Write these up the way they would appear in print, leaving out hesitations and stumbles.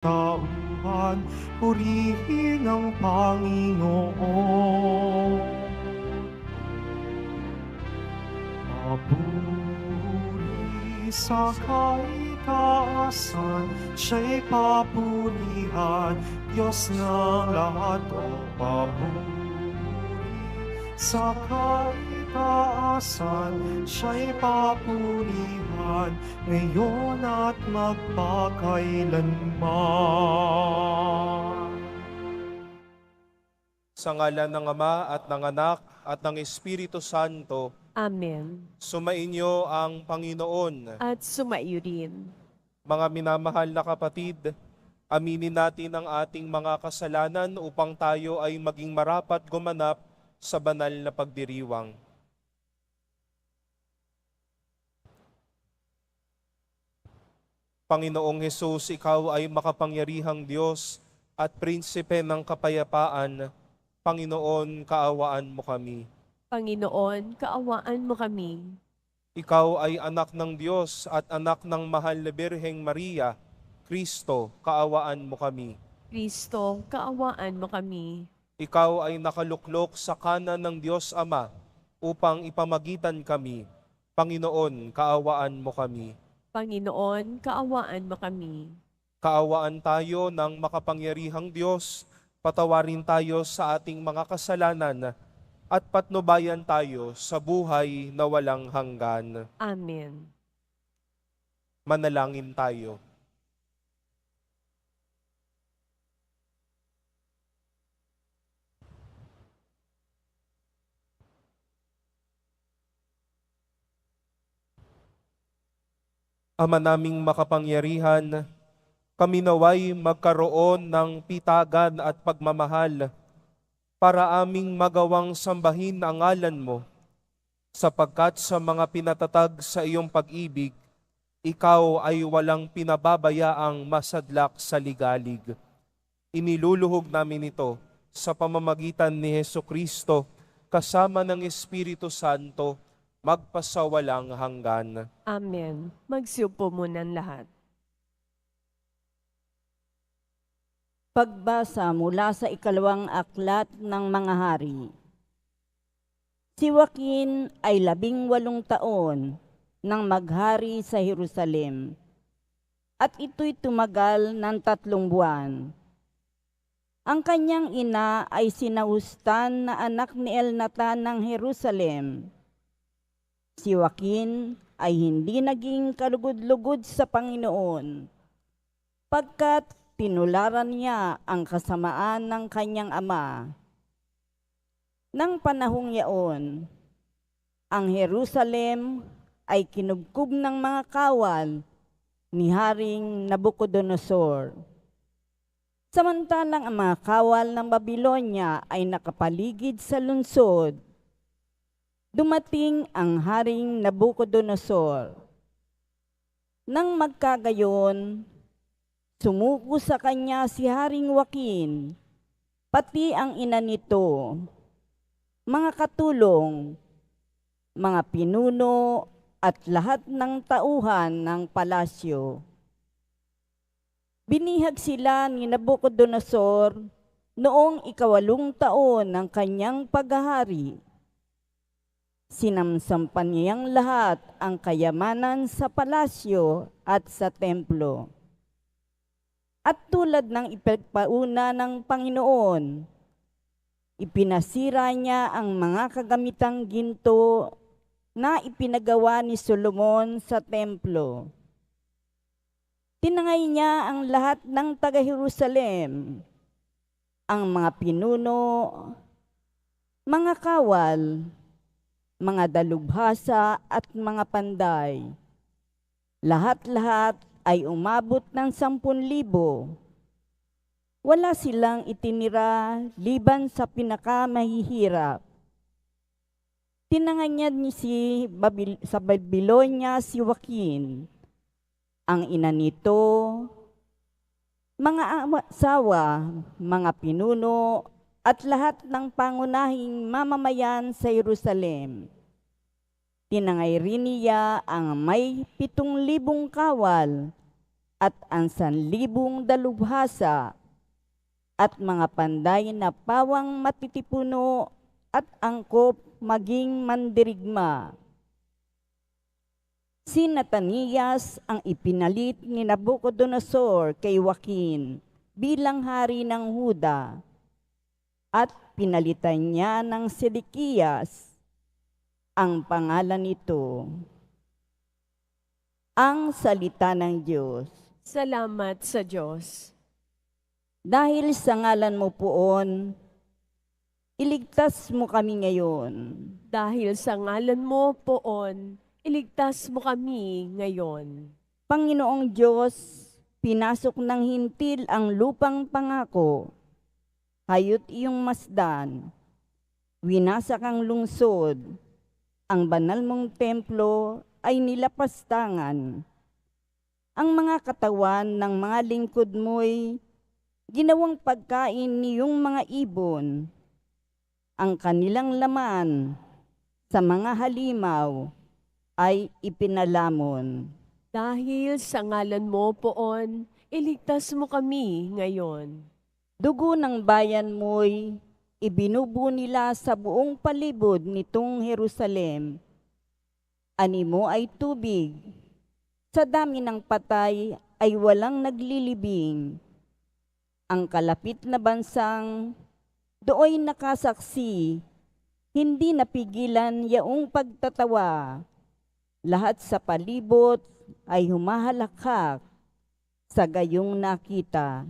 tauhan, purihin ang Panginoon. Papuri sa kaitaasan, siya'y papurihan, Diyos ng lahat o papuri sa kaitaasan, siya'y papurihan, ngayon at magpakailanman. Sa ngalan ng Ama at ng Anak at ng Espiritu Santo, Amen. sumainyo ang Panginoon. At sumaiyo rin. Mga minamahal na kapatid, aminin natin ang ating mga kasalanan upang tayo ay maging marapat gumanap sa banal na pagdiriwang. Panginoong Hesus, Ikaw ay makapangyarihang Diyos at Prinsipe ng kapayapaan. Panginoon, kaawaan mo kami. Panginoon, kaawaan mo kami. Ikaw ay anak ng Diyos at anak ng mahal na Birheng Maria. Kristo, kaawaan mo kami. Kristo, kaawaan mo kami. Ikaw ay nakaluklok sa kanan ng Diyos Ama upang ipamagitan kami. Panginoon, kaawaan mo kami. Panginoon, kaawaan mo kami. Kaawaan tayo ng makapangyarihang Diyos, patawarin tayo sa ating mga kasalanan at patnubayan tayo sa buhay na walang hanggan. Amen. Manalangin tayo. Ama naming makapangyarihan, kami naway magkaroon ng pitagan at pagmamahal para aming magawang sambahin ang ngalan mo, sapagkat sa mga pinatatag sa iyong pag-ibig, ikaw ay walang pinababayaang masadlak sa ligalig. Iniluluhog namin ito sa pamamagitan ni Hesukristo kasama ng Espiritu Santo, magpasawalang hanggan. Amen. Magsiupo muna ang lahat. Pagbasa mula sa ikalawang aklat ng mga hari. Si Joaquin ay 18 taon nang maghari sa Jerusalem, at ito'y tumagal ng 3 buwan. Ang kanyang ina ay si Nahustan na anak ni Elnatan ng Jerusalem. Si Joaquin ay hindi naging kalugod-lugod sa Panginoon, pagkat tinularan niya ang kasamaan ng kanyang ama. Nang panahong yaon, ang Jerusalem ay kinubkob ng mga kawal ni Haring Nabucodonosor. Samantalang ang mga kawal ng Babylonia ay nakapaligid sa lungsod, dumating ang Haring Nabucodonosor. Nang magkagayon, sumuko sa kanya si Haring Joaquin, pati ang ina nito, mga katulong, mga pinuno at lahat ng tauhan ng palasyo. Binihag sila ni Nabucodonosor noong 8 taon ng kanyang paghahari. Sinamsampan niyang lahat ang kayamanan sa palasyo at sa templo. At tulad ng ipagpauna ng Panginoon, ipinasira niya ang mga kagamitang ginto na ipinagawa ni Solomon sa templo. Tinangay niya ang lahat ng taga-Jerusalem, ang mga pinuno, mga kawal, mga dalubhasa at mga panday. Lahat-lahat ay umabot ng 10,000. Wala silang itinira liban sa pinakamahihirap. Tinangay niya sa Babylonia si Joaquin, ang ina nito, mga asawa, mga pinuno, at lahat ng pangunahing mamamayan sa Jerusalem. Tinangay rin niya ang may 7,000 kawal at ang 1,000 dalubhasa at mga panday na pawang matitipuno at angkop maging mandirigma. Si Natanias ang ipinalit ni Nabucodonosor kay Joaquin bilang hari ng Huda at pinalitan niya ng Sedekias ang pangalan nito. Ang salita ng Diyos. Salamat sa Diyos. Dahil sa ngalan mo poon, iligtas mo kami ngayon. Dahil sa ngalan mo, Poon, iligtas mo kami ngayon. Panginoong Diyos, pinasok ng hintil ang lupang pangako. Hayot iyong masdan. Winasak ang lungsod. Ang banal mong templo ay nilapastangan. Ang mga katawan ng mga lingkod mo'y ginawang pagkain niyong mga ibon. Ang kanilang laman sa mga halimaw ay ipinalamon. Dahil sa ngalan mo, Poon, iligtas mo kami ngayon. Dugo ng bayan mo'y ibinubo nila sa buong palibot nitong Jerusalem. Ani mo ay tubig. Sa dami ng patay ay walang naglilibing. Ang kalapit na bansang dooy nakasaksi, hindi napigilan yaong pagtatawa. Lahat sa palibot ay humahalakhak sa gayong nakita.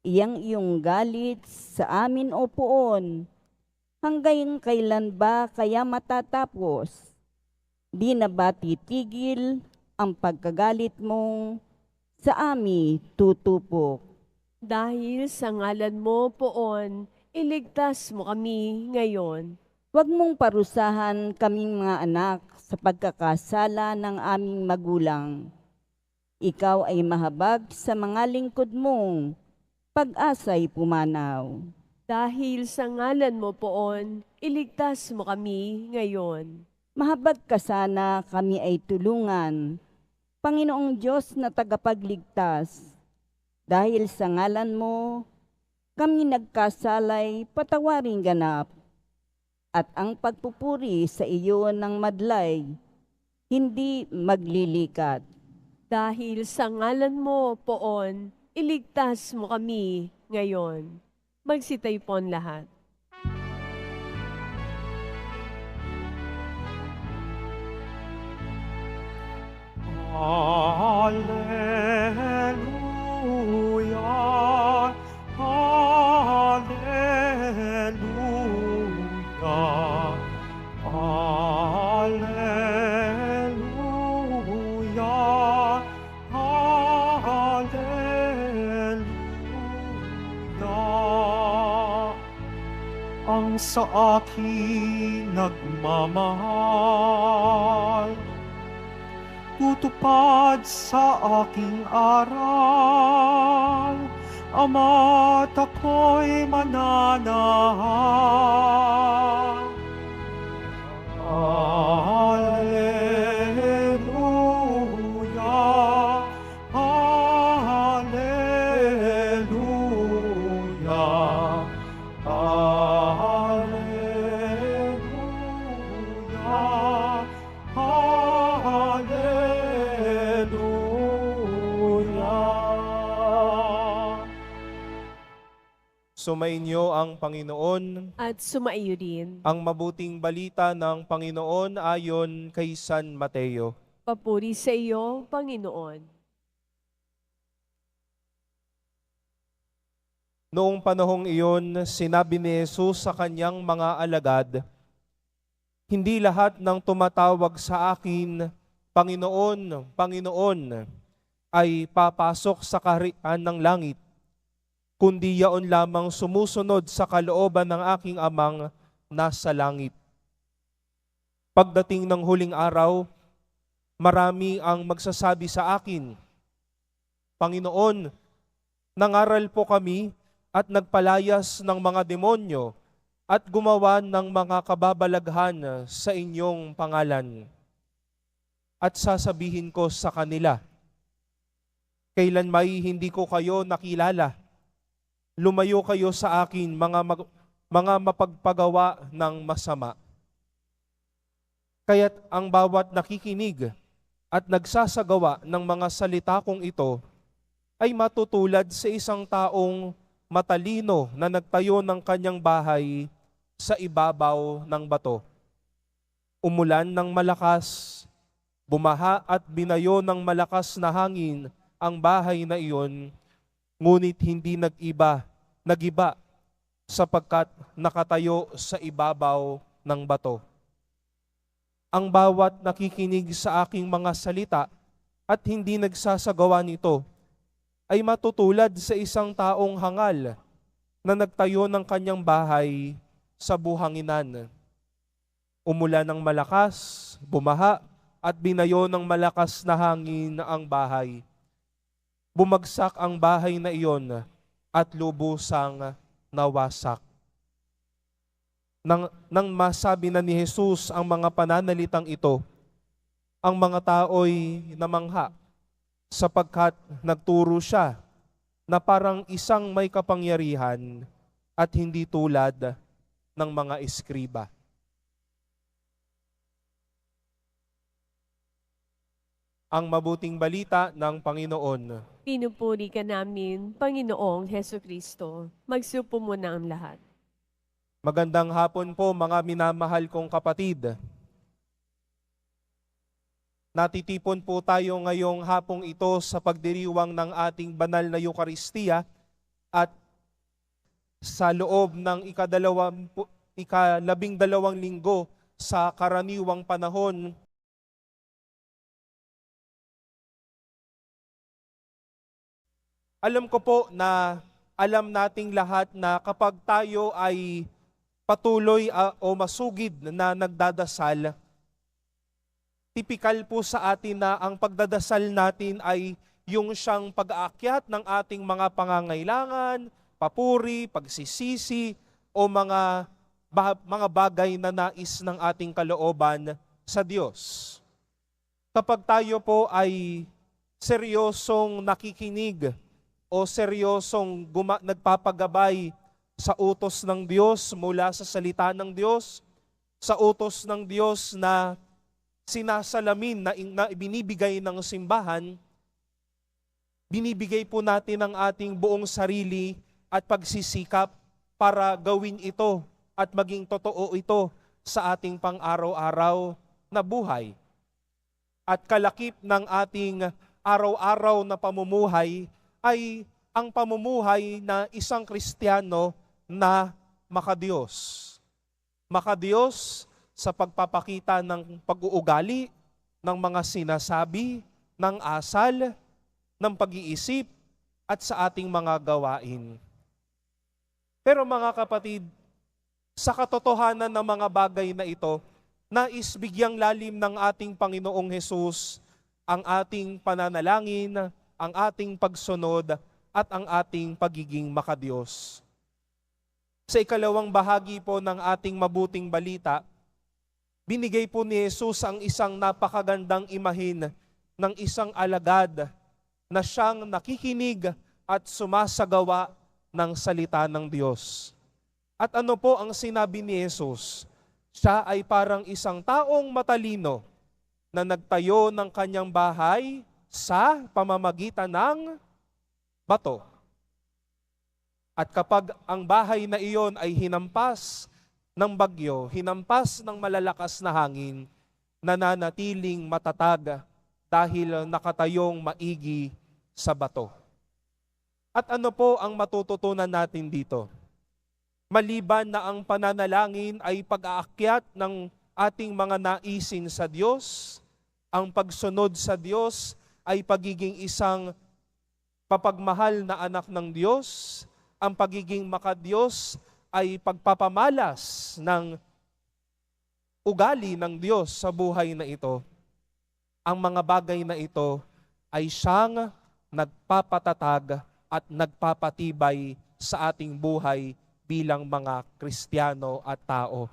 Iyang iyong galit sa amin o Poon, hanggang kailan ba kaya matatapos? Di na ba titigil ang pagkagalit mong sa amin tutupok? Dahil sa ngalan mo, Poon, iligtas mo kami ngayon. Huwag mong parusahan kaming mga anak sa pagkakasala ng aming magulang. Ikaw ay mahabag sa mga lingkod mong pag-asa'y pumanaw. Dahil sa ngalan mo, Poon, iligtas mo kami ngayon. Mahabag ka sana kami ay tulungan, Panginoong Diyos na tagapagligtas. Dahil sa ngalan mo, kami nagkasalay patawaring ganap. At ang pagpupuri sa iyo ng madlay, hindi maglilikat. Dahil sa ngalan mo, Poon, iligtas mo kami ngayon. Magsitaypon lahat. Alleluia, alleluia, alleluia, alleluia. Ang sa akin nagmamahal, tutupad sa aking aral, Ama't ako'y mananahan. Alleluia, alleluia, alleluia, alleluia. Sumainyo ang Panginoon, At sumaiyo din. ang mabuting balita ng Panginoon ayon kay San Mateo. Papuri sa iyo, Panginoon. Noong panahong iyon, sinabi ni Jesus sa kanyang mga alagad, "Hindi lahat ng tumatawag sa akin, Panginoon, Panginoon, ay papasok sa kaharian ng langit, kundi yaon lamang sumusunod sa kalooban ng aking Amang nasa langit. Pagdating ng huling araw, marami ang magsasabi sa akin, Panginoon, nangaral po kami at nagpalayas ng mga demonyo at gumawa ng mga kababalaghan sa inyong pangalan. At sasabihin ko sa kanila, Kailan may hindi ko kayo nakilala. Lumayo kayo sa akin, mga mapagpagawa ng masama. Kaya't ang bawat nakikinig at nagsasagawa ng mga salita kong ito ay matutulad sa isang taong matalino na nagtayo ng kanyang bahay sa ibabaw ng bato. Umulan ng malakas, bumaha at binayo ng malakas na hangin ang bahay na iyon, ngunit hindi nagiba sapagkat nakatayo sa ibabaw ng bato. Ang bawat nakikinig sa aking mga salita at hindi nagsasagawa nito ay matutulad sa isang taong hangal na nagtayo ng kanyang bahay sa buhanginan. Umulan ng malakas, bumaha at binayo ng malakas na hangin ang bahay. Bumagsak ang bahay na iyon at lubusang nawasak. Nang masabi na ni Jesus ang mga pananalitang ito, ang mga tao'y namangha sapagkat nagturo siya na parang isang may kapangyarihan at hindi tulad ng mga eskriba. Ang mabuting balita ng Panginoon. Pinupuri ka namin, Panginoong Hesukristo. Magsupo muna ang lahat. Magandang hapon po mga minamahal kong kapatid. Natitipon po tayo ngayong hapong ito sa pagdiriwang ng ating banal na Eukaristiya at sa loob ng ika-12 linggo sa karaniwang panahon. Alam ko po na alam nating lahat na kapag tayo ay patuloy o masugid na nagdadasal, tipikal po sa atin na ang pagdadasal natin ay yung siyang pag-aakyat ng ating mga pangangailangan, papuri, pagsisisi, o mga bagay na nais ng ating kalooban sa Diyos. Kapag tayo po ay seryosong nakikinig o seryosong nagpapagabay sa utos ng Diyos mula sa salita ng Diyos, sa utos ng Diyos na sinasalamin na ibinibigay ng simbahan, binibigay po natin ang ating buong sarili at pagsisikap para gawin ito at maging totoo ito sa ating pang-araw-araw na buhay. At kalakip ng ating araw-araw na pamumuhay ay ang pamumuhay na isang Kristiyano na makadiyos. Makadiyos sa pagpapakita ng pag-uugali, ng mga sinasabi, ng asal, ng pag-iisip, at sa ating mga gawain. Pero mga kapatid, sa katotohanan ng mga bagay na ito, nais bigyang lalim ng ating Panginoong Hesus ang ating pananalangin, ang ating pagsunod, at ang ating pagiging makadiyos. Sa ikalawang bahagi po ng ating mabuting balita, binigay po ni Jesus ang isang napakagandang imahin ng isang alagad na siyang nakikinig at sumasagawa ng salita ng Diyos. At ano po ang sinabi ni Jesus? Siya ay parang isang taong matalino na nagtayo ng kanyang bahay sa pamamagitan ng bato. At kapag ang bahay na iyon ay hinampas ng bagyo, hinampas ng malalakas na hangin, nananatiling matatag dahil nakatayong maigi sa bato. At ano po ang matututunan natin dito? Maliban na ang pananalangin ay pag-aakyat ng ating mga naisin sa Diyos, ang pagsunod sa Diyos ay pagiging isang papagmahal na anak ng Diyos, ang pagiging makadiyos ay pagpapamalas ng ugali ng Diyos sa buhay na ito. Ang mga bagay na ito ay siyang nagpapatatag at nagpapatibay sa ating buhay bilang mga Kristiyano at tao.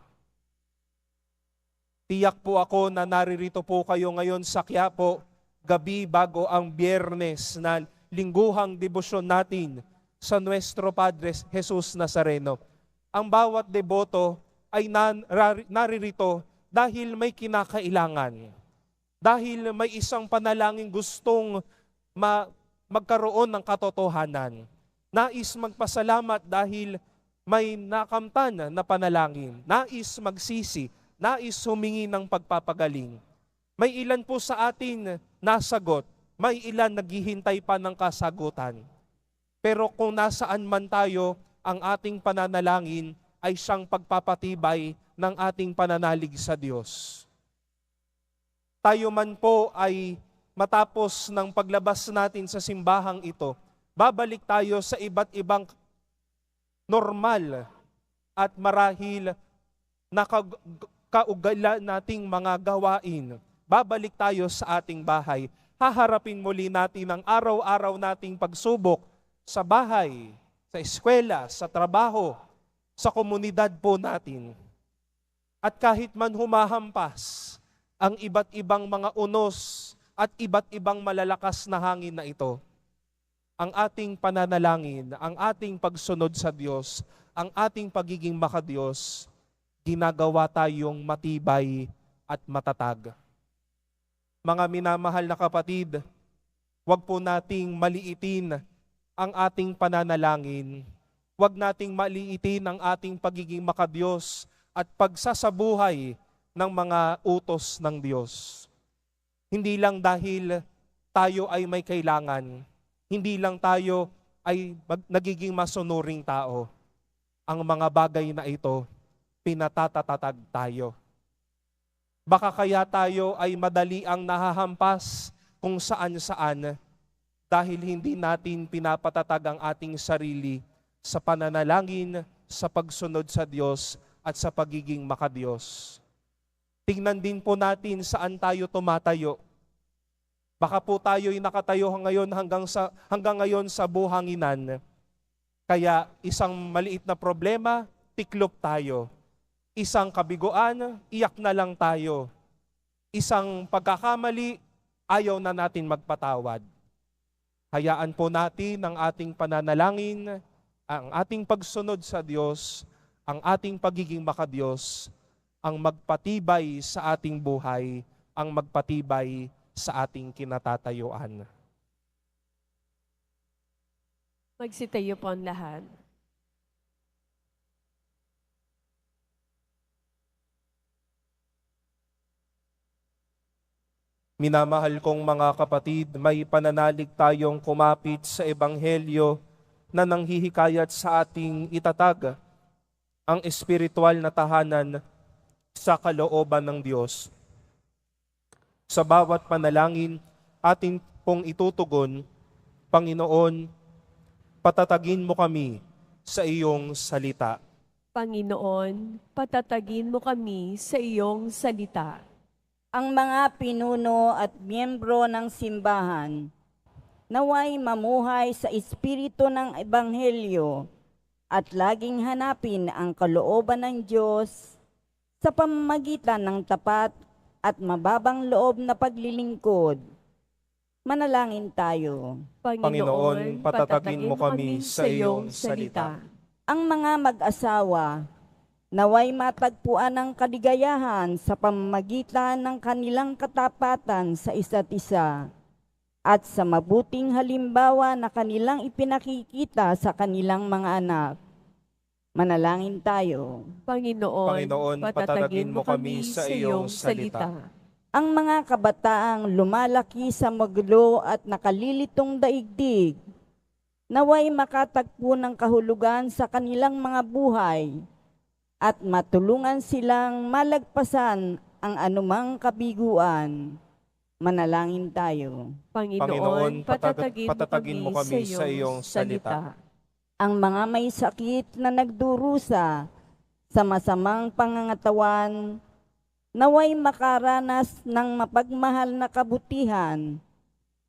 Tiyak po ako na naririto po kayo ngayon sa Quiapo, gabi bago ang Biyernes na lingguhang debosyon natin sa Nuestro Padre Jesus Nazareno. Ang bawat deboto ay naririto dahil may kinakailangan. Dahil may isang panalangin gustong magkaroon ng katotohanan. Nais magpasalamat dahil may nakamtan na panalangin. Nais magsisi. Nais humingi ng pagpapagaling. May ilan po sa atin nasagot. May ilan naghihintay pa ng kasagutan. Pero kung nasaan man tayo, ang ating pananalangin ay siyang pagpapatibay ng ating pananalig sa Diyos. Tayo man po ay matapos ng paglabas natin sa simbahang ito, babalik tayo sa iba't ibang normal at marahil na kaugalan nating mga gawain. Babalik tayo sa ating bahay. Haharapin muli natin ang araw-araw nating pagsubok sa bahay, sa eskwela, sa trabaho, sa komunidad po natin. At kahit man humahampas ang iba't ibang mga unos at iba't ibang malalakas na hangin na ito, ang ating pananalangin, ang ating pagsunod sa Diyos, ang ating pagiging makadiyos, ginagawa tayong matibay at matatag. Mga minamahal na kapatid, huwag po nating maliitin ang ating pananalangin. Huwag nating maliitin ang ating pagiging makadiyos at pagsasabuhay ng mga utos ng Diyos. Hindi lang dahil tayo ay may kailangan, hindi lang tayo ay nagiging masunuring tao. Ang mga bagay na ito, pinatatatag tayo. Baka kaya tayo ay madali ang nahahampas kung saan-saan dahil hindi natin pinapatatag ang ating sarili sa pananalangin, sa pagsunod sa Diyos at sa pagiging makadiyos. Tingnan din po natin saan tayo tumatayo. Baka po tayo'y nakatayo hanggang ngayon sa buhanginan. Kaya isang maliit na problema, tiklop tayo. Isang kabiguan, iyak na lang tayo. Isang pagkakamali, ayaw na natin magpatawad. Hayaan po natin ang ating pananalangin, ang ating pagsunod sa Diyos, ang ating pagiging makadiyos, ang magpatibay sa ating buhay, ang magpatibay sa ating kinatatayuan. Magsitayo po ang lahat. Minamahal kong mga kapatid, may pananalig tayong kumapit sa Ebanghelyo na nanghihikayat sa ating itatag ang espiritual na tahanan sa kalooban ng Diyos. Sa bawat panalangin, ating pong itutugon, Panginoon, patatagin mo kami sa iyong salita. Panginoon, patatagin mo kami sa iyong salita. Ang mga pinuno at miyembro ng simbahan, naway mamuhay sa espiritu ng Ebanghelyo at laging hanapin ang kalooban ng Diyos sa pamamagitan ng tapat at mababang loob na paglilingkod. Manalangin tayo. Panginoon, patatagin mo kami sa iyong salita. Ang mga mag-asawa, naway matagpuan ang kaligayahan sa pamamagitan ng kanilang katapatan sa isa't isa at sa mabuting halimbawa na kanilang ipinakikita sa kanilang mga anak. Manalangin tayo. Panginoon, patatagin mo kami sa iyong salita. Ang mga kabataang lumalaki sa magulo at nakalilitong daigdig, naway makatagpo ng kahulugan sa kanilang mga buhay at matulungan silang malagpasan ang anumang kabiguan. Manalangin tayo. Panginoon, patatagin mo kami sa iyong salita. Ang mga may sakit na nagdurusa sa masamang pangangatawan, naway makaranas ng mapagmahal na kabutihan,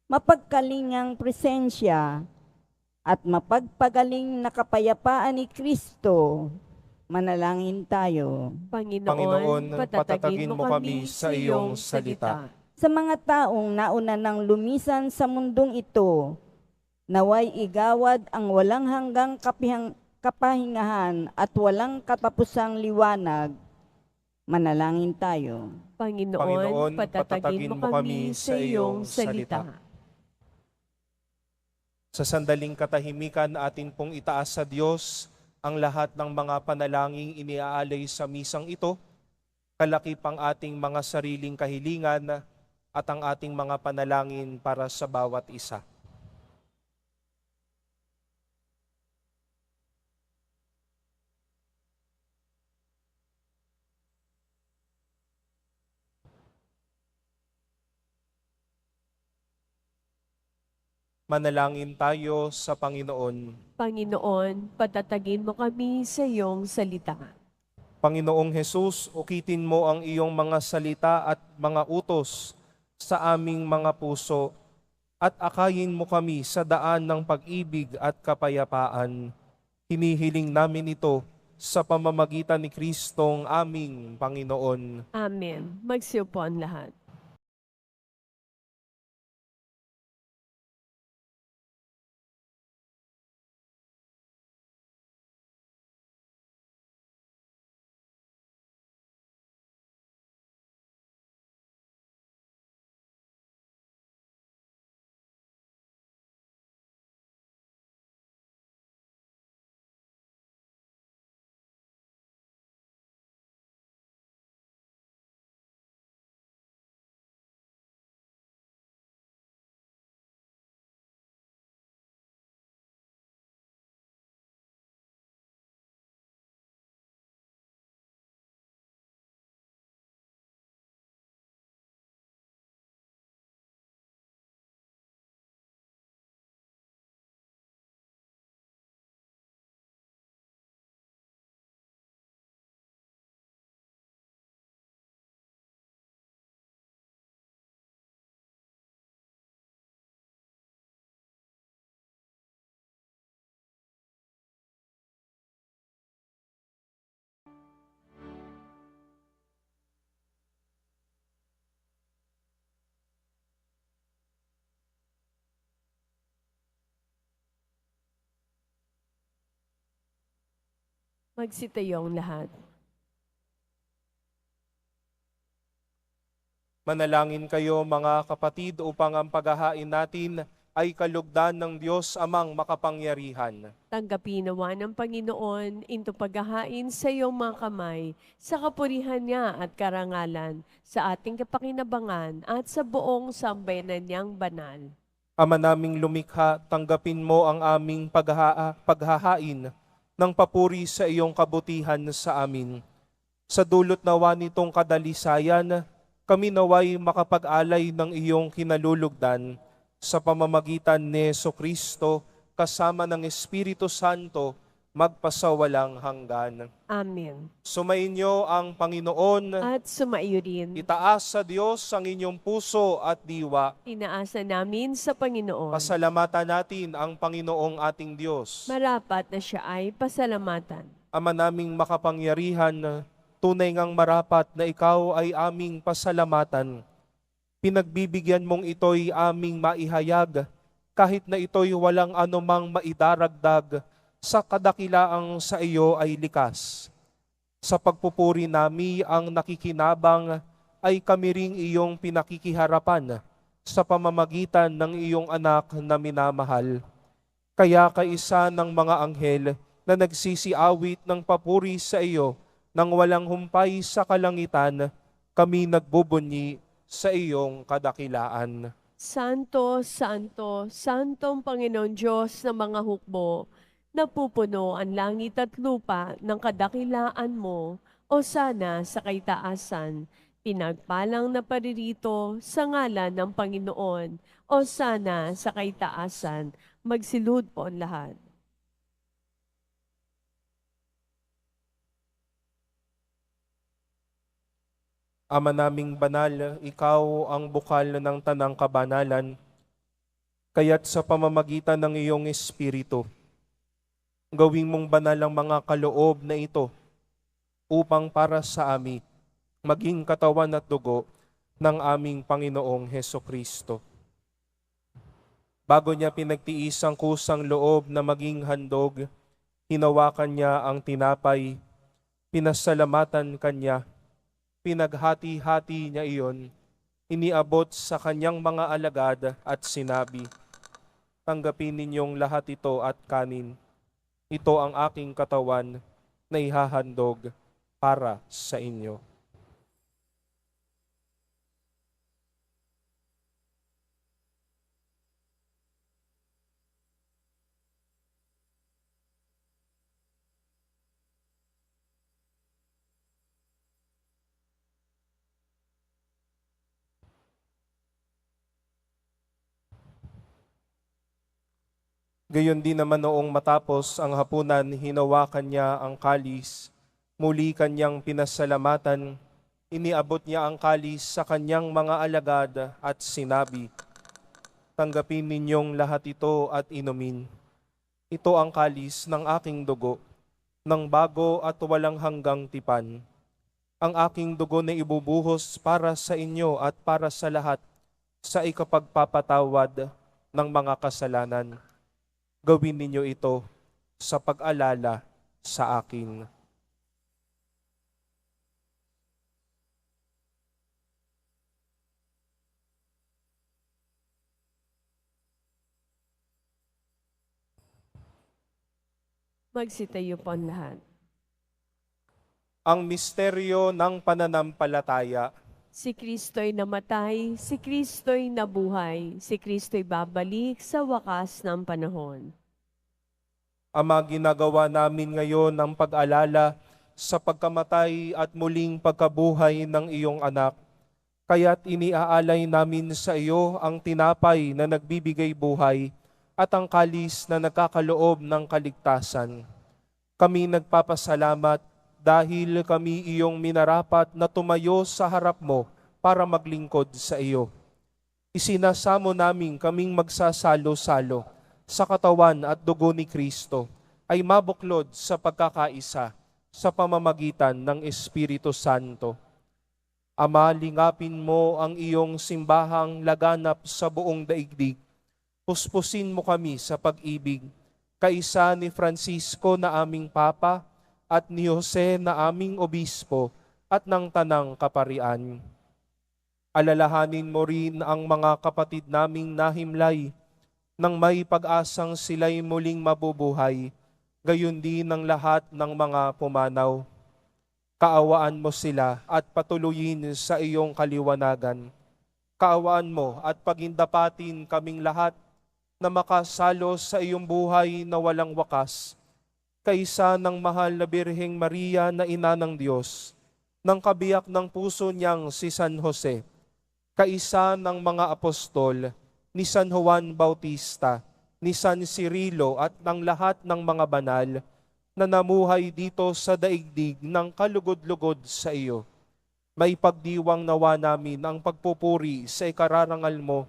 mapagkalingang presensya, at mapagpagaling na kapayapaan ni Kristo. Manalangin tayo. Panginoon, patatagin mo kami sa iyong salita. Sa mga taong nauna nang lumisan sa mundong ito, Naway igawad ang walang hanggang kapahingahan at walang katapusang liwanag. Manalangin tayo. Panginoon, patatagin mo kami sa iyong salita. Sa sandaling katahimikan, atin pong itaas sa Diyos ang lahat ng mga panalangin iniaalay sa misang ito, kalakip ang ating mga sariling kahilingan at ang ating mga panalangin para sa bawat isa. Manalangin tayo sa Panginoon. Panginoon, patatagin mo kami sa iyong salita. Panginoong Hesus, ukitin mo ang iyong mga salita at mga utos sa aming mga puso at akayin mo kami sa daan ng pag-ibig at kapayapaan. Hinihiling namin ito sa pamamagitan ni Kristong aming Panginoon. Amen. Magsiupo ang lahat. Magsitayo ang lahat. Manalangin kayo mga kapatid upang ang paghahain natin ay kalugdan ng Diyos amang makapangyarihan. Tanggapin nawa ng Panginoon into paghahain sa iyong mga kamay, sa kapurihan niya at karangalan, sa ating kapakinabangan at sa buong sambayanan niyang banal. Ama naming lumikha, tanggapin mo ang aming paghahain ng papuri sa iyong kabutihan sa amin. Sa dulot nawa nitong kadalisayan, kami naway makapag-alay ng iyong kinalulugdan sa pamamagitan ni Jesucristo kasama ng Espiritu Santo magpasawalang hanggan. Amen. Sumainyo ang Panginoon. At sumaiyo rin. Itaas sa Diyos ang inyong puso at diwa. Inaasa namin sa Panginoon. Pasalamatan natin ang Panginoong ating Diyos. Marapat na siya ay pasalamatan. Ama naming makapangyarihan, tunay ngang marapat na ikaw ay aming pasalamatan. Pinagbibigyan mong ito'y aming maihayag, kahit na ito'y walang anumang maidaragdag sa kadakilaang sa iyo ay likas. Sa pagpupuri nami ang nakikinabang ay kami ring iyong pinakikiharapan sa pamamagitan ng iyong anak na minamahal. Kaya kaisa ng mga anghel na nagsisiawit ng papuri sa iyo nang walang humpay sa kalangitan, kami nagbubunyi sa iyong kadakilaan. Santo, Santo, Santong Panginoon Diyos ng mga hukbo, napupuno ang langit at lupa ng kadakilaan mo, o sana sa kaitaasan, pinagpalang na paririto sa ngalan ng Panginoon, o sana sa kaitaasan, magsilud po ang lahat. Ama naming banal, ikaw ang bukal ng tanang kabanalan, kaya't sa pamamagitan ng iyong Espiritu, gawing mong banal ang mga kaloob na ito upang para sa amin maging katawan at dugo ng aming Panginoong Hesukristo. Bago niya pinagtiis ang kusang loob na maging handog, hinawakan niya ang tinapay, pinasalamatan kanya, pinaghati-hati niya iyon, iniabot sa kanyang mga alagad at sinabi, "Tanggapin ninyong lahat ito at kanin. Ito ang aking katawan na ihahandog para sa inyo." Gayon din naman noong matapos ang hapunan, hinawakan niya ang kalis, muli kanyang pinasalamatan, iniabot niya ang kalis sa kanyang mga alagad at sinabi, "Tanggapin ninyong lahat ito at inumin. Ito ang kalis ng aking dugo, ng bago at walang hanggang tipan. Ang aking dugo na ibubuhos para sa inyo at para sa lahat sa ikapagpapatawad ng mga kasalanan. Gawin ninyo ito sa pag-alala sa akin." Magsitayo po ang lahat. Ang misteryo ng pananampalataya. Si Kristo'y namatay, si Kristo'y nabuhay, si Kristo'y babalik sa wakas ng panahon. Ama, ginagawa namin ngayon ang pag-alala sa pagkamatay at muling pagkabuhay ng iyong anak. Kaya't iniaalay namin sa iyo ang tinapay na nagbibigay buhay at ang kalis na nagkakaloob ng kaligtasan. Kami nagpapasalamat dahil kami iyong minarapat na tumayo sa harap mo para maglingkod sa iyo. Isinasamo namin kaming magsasalo-salo sa katawan at dugo ni Kristo ay mabuklod sa pagkakaisa sa pamamagitan ng Espiritu Santo. Ama, lingapin mo ang iyong simbahang laganap sa buong daigdig. Puspusin mo kami sa pag-ibig, kaisa ni Francisco na aming Papa at ni Jose na aming Obispo at ng Tanang Kaparian. Alalahanin mo rin ang mga kapatid naming nahimlay nang may pag-asang sila'y muling mabubuhay, gayon din ng lahat ng mga pumanaw. Kaawaan mo sila at patuloyin sa iyong kaliwanagan. Kaawaan mo at pagindapatin kaming lahat na makasalo sa iyong buhay na walang wakas, kaisa ng mahal na Birheng Maria na ina ng Diyos, ng kabiyak ng puso niyang si San Jose, kaisa ng mga apostol, ni San Juan Bautista, ni San Cirilo at ng lahat ng mga banal na namuhay dito sa daigdig ng kalugod-lugod sa iyo. May pagdiwang nawa namin ang pagpupuri sa ikararangal mo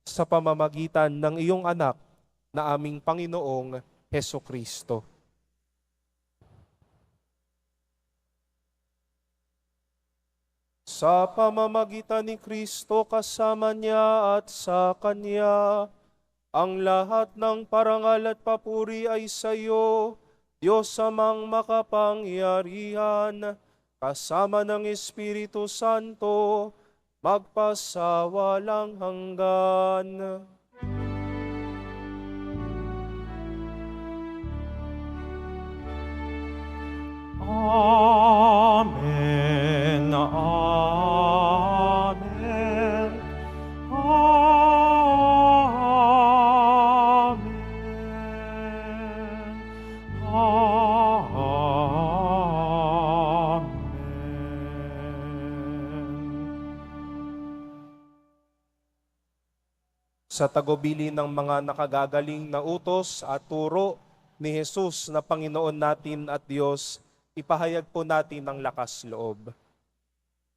sa pamamagitan ng iyong anak na aming Panginoong Hesukristo. Sa pamamagitan ni Kristo kasama niya at sa Kanya, ang lahat ng parangal at papuri ay sa iyo, Diyos Amang makapangyarihan, kasama ng Espiritu Santo, magpasawalang hanggan. Amen. Amen. Amen. Sa tagubili ng mga nakagagaling na utos at turo ni Jesus na Panginoon natin at Diyos, ipahayag po natin ang lakas loob.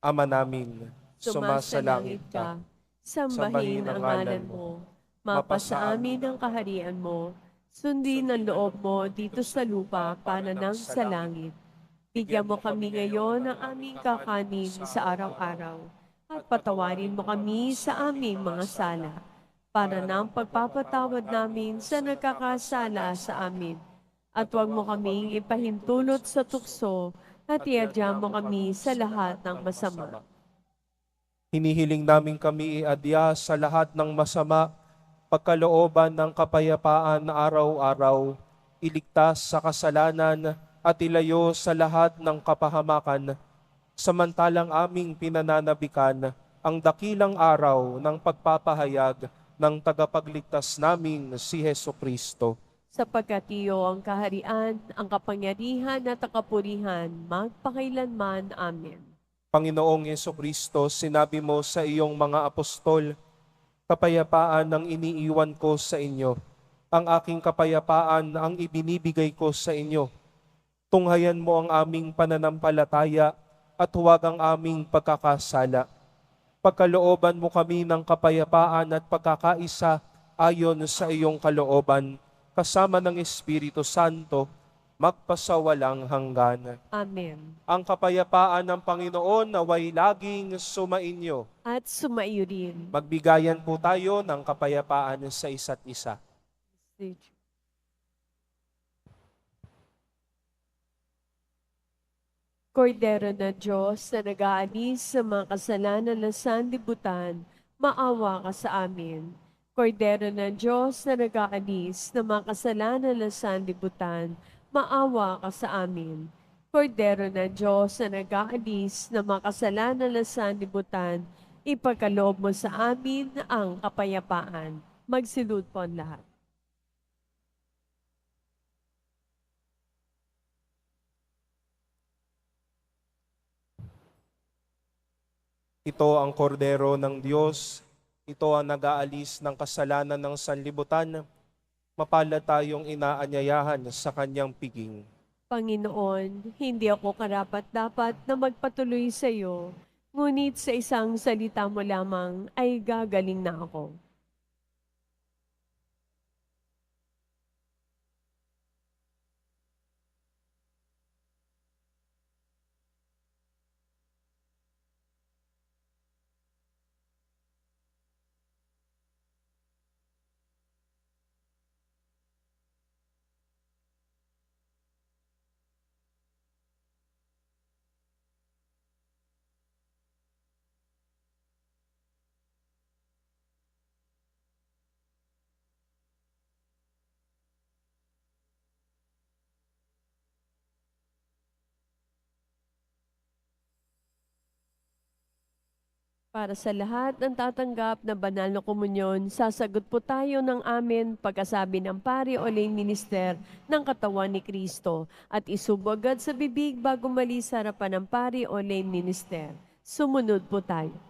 Ama namin, sumasalangit ka, sambahin ang ngalan mo, mapasa amin ang kaharian mo, sundin ang loob mo dito sa lupa para nang sa langit. Bigyan mo kami ngayon ng aming kakanin sa araw-araw, at patawarin mo kami sa aming mga sala, para ng pagpapatawad namin sa nagkakasala sa amin. At huwag mo kaming ipahintulot sa tukso at iadya mo kami sa lahat ng masama. Hinihiling namin kami iadya sa lahat ng masama, pagkalooban ng kapayapaan na araw-araw, iligtas sa kasalanan at ilayo sa lahat ng kapahamakan, samantalang aming pinananabikan ang dakilang araw ng pagpapahayag ng tagapagligtas naming si Heso Kristo. Sapagkat iyo ang kaharian, ang kapangyarihan at ang kapurihan, magpakailanman. Amen. Panginoong Heso Kristo, sinabi mo sa iyong mga apostol, kapayapaan ang iniiwan ko sa inyo. Ang aking kapayapaan ang ibinibigay ko sa inyo. Tunghayan mo ang aming pananampalataya at huwag ang aming pagkakasala. Pagkalooban mo kami ng kapayapaan at pagkakaisa ayon sa iyong kalooban, kasama ng Espiritu Santo, magpasawalang hanggan. Amen. Ang kapayapaan ng Panginoon naway laging sumainyo. At sumaiyo rin. Magbigayan po tayo ng kapayapaan sa isa't isa. Kordero na Diyos na nag-aalis sa mga kasalanan ng sanlibutan, maawa ka sa amin. Kordero na Diyos na nag-aalis ng mga kasalanan ng sanlibutan, maawa ka sa amin. Kordero na Diyos na nag-aalis ng mga kasalanan ng sanlibutan, ipagkaloob mo sa amin ang kapayapaan. Magsilud po ang lahat. Ito ang kordero ng Diyos. Ito ang nag-aalis ng kasalanan ng sanlibutan. Mapalad tayong inaanyayahan sa kanyang piging. Panginoon, hindi ako karapat-dapat na magpatuloy sa iyo, ngunit sa isang salita mo lamang ay gagaling na ako. Para sa lahat ng tatanggap na banal na komunyon, sasagot po tayo ng amen pagkasabi ng pari o lay minister ng katawan ni Kristo at isubo agad sa bibig bago mali sa harapan ng pari o lay minister. Sumunod po tayo.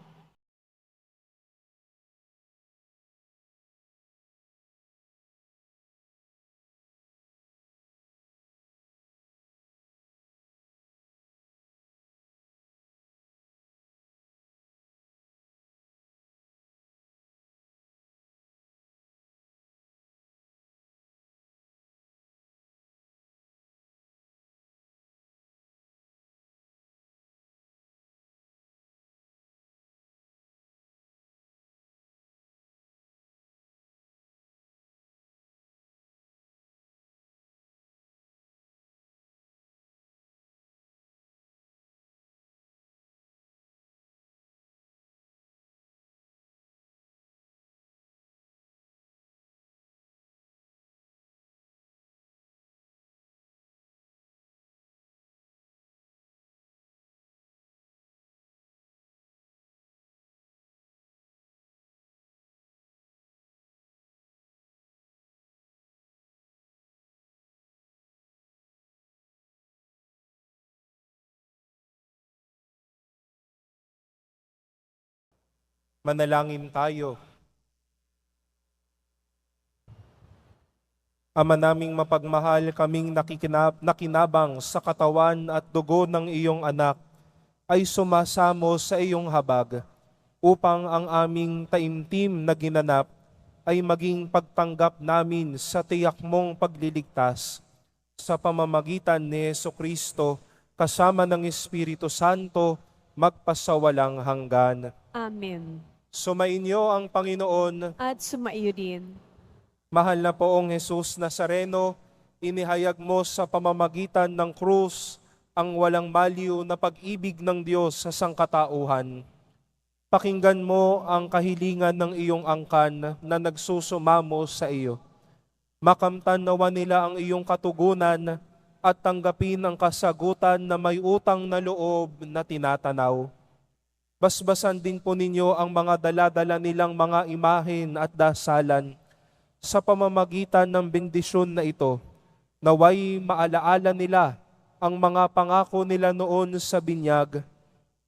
Manalangin tayo. Ama naming mapagmahal, kaming nakinabang sa katawan at dugo ng iyong anak ay sumasamo sa iyong habag upang ang aming taimtim na ginanap ay maging pagtanggap namin sa tiyak mong pagliligtas sa pamamagitan ni Jesucristo kasama ng Espiritu Santo magpasawalang hanggan. Amen. Sumainyo ang Panginoon. At sumaiyo din. Mahal na poong Jesus Nazareno, inihayag mo sa pamamagitan ng krus ang walang maliw na pag-ibig ng Diyos sa sangkatauhan. Pakinggan mo ang kahilingan ng iyong angkan na nagsusumamo sa iyo. Makamtan nawa nila ang iyong katugunan at tanggapin ang kasagutan na may utang na loob na tinatanaw. Basbasan din po ninyo ang mga dala-dala nilang mga imahen at dasalan. Sa pamamagitan ng bendisyon na ito, naway maalaala nila ang mga pangako nila noon sa binyag,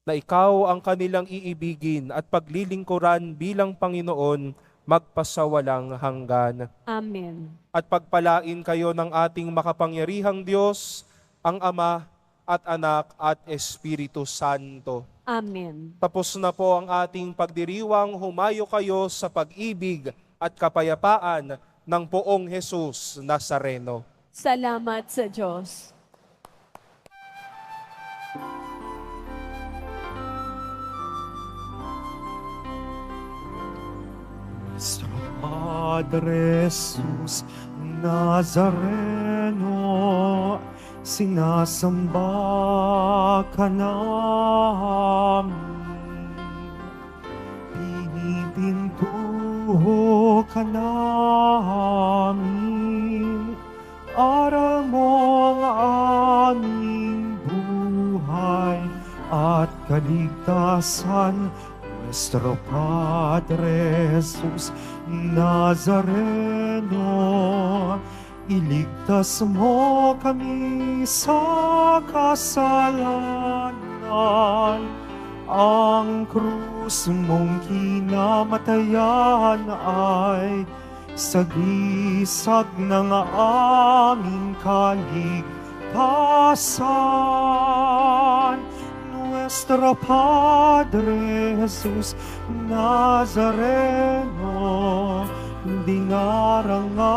na ikaw ang kanilang iibigin at paglilingkuran bilang Panginoon magpasawalang hanggan. Amen. At pagpalain kayo ng ating makapangyarihang Diyos, ang Ama at Anak at Espiritu Santo. Amen. Tapos na po ang ating pagdiriwang, humayo kayo sa pag-ibig at kapayapaan ng poong Jesus Nazareno. Salamat sa Diyos. Nuestro Padre Jesus Nazareno, sinasamba ka namin. Pinipintuho ka namin. Aral mo ang aming buhay at kaligtasan. Nuestro Padre Jesus Nazareno, iligtas mo kami sa kasalanan. Ang krus mong kinamatayan ay sagisag ng aming kaligtasan. Nuestro Padre Jesus Nazareno, dinarangal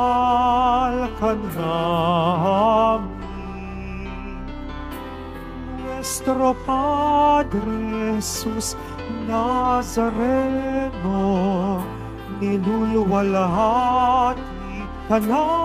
ka namin. Nuestro Padre Jesus Nazareno, niluluwalhati ka namin.